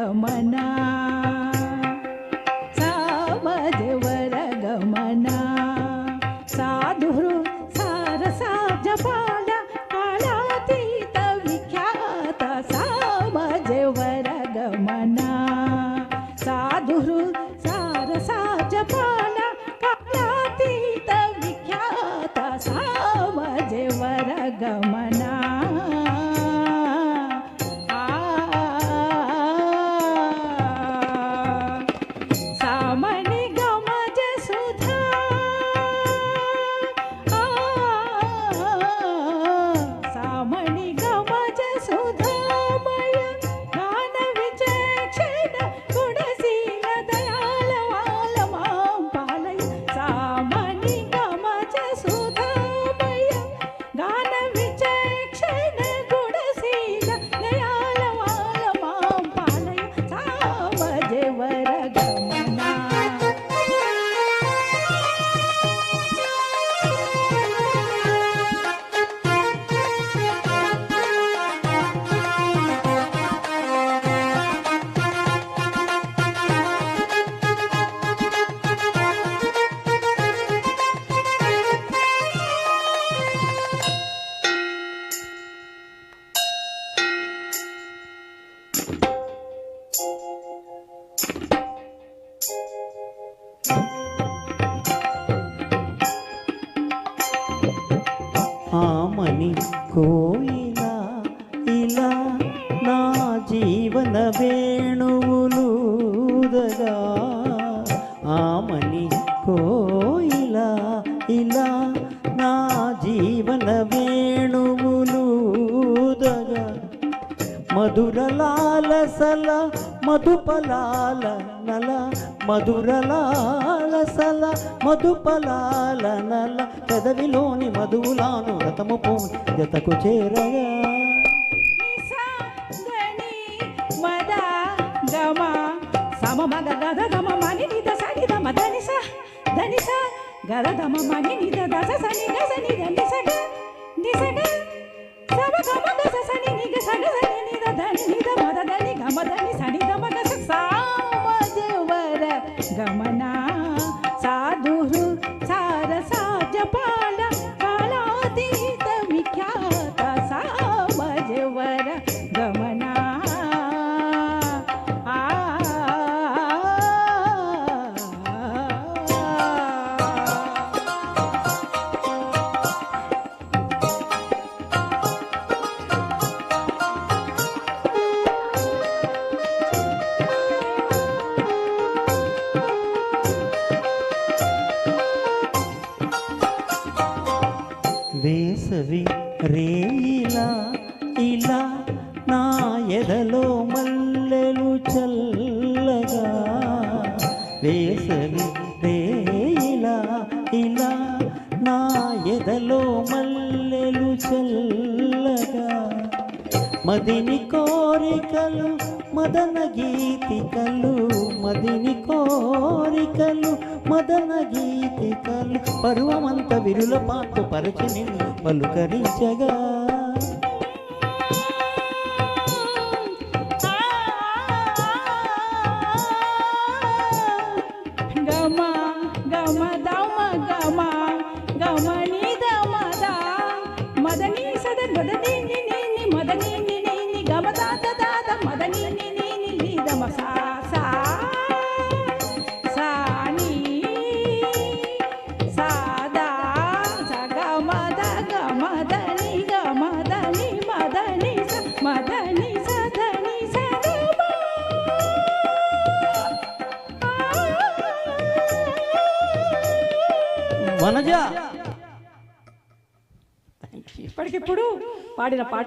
गमना सामजेवर गमना साधुहृ सारसा जपाला कालातीत विख्यात सामजेवर गमना साधुहृ सारसा जपाला कालातीत विख्यात सामजेवर गमना ఆమని కోయిలా ఇలా నా జీవన వేణువులుదగా ఆమని కోయిలా ఇలా నా జీవన వేణువులుదగా మధురలాలసల మధుపలాల నల మధురలాలసల మధుపలాల నల పెదవిలోని మధువులాను రతము పో జతకు చేరగా మద గమ సమ మగ గద గమ మని నిద సని దమ ధనిస ధనిస గద దమ మని నిద దస సని గ సని ధనిస గ నిస గ సమ గమ దస సని నిగ సగ సని నిద ధని నిద మద ధని గమ ధని సని దమ గ సామజవర గమనా సాధుహృ సారసా జపాల కాలాతీత విఖ్యాత సామజవర గమనా వేసవి రేయిలా ఇలా నా ఎదలో మల్లెలు చల్లగా వేసవి రేయిలా ఇలా నా ఎదలో మల్లెలు చల్లగా మదిని కోరికలు మదన గీతికలు మదిని కోరికలు మదన గీతికలు పరువమంత విరుల పాటు పరచి నిన్ను పలుకరించగా గమ గమ దమ గమ గమని దమ దా మదని సద మదని ని మదని ని గమ దాద దాద మదని ని ని దమ సా సా సాని సాదా సగ మద గమదని గమదని మదని స మదని సదని సగమ వనజ ఇప్పటికిప్పుడు పాడిన పాట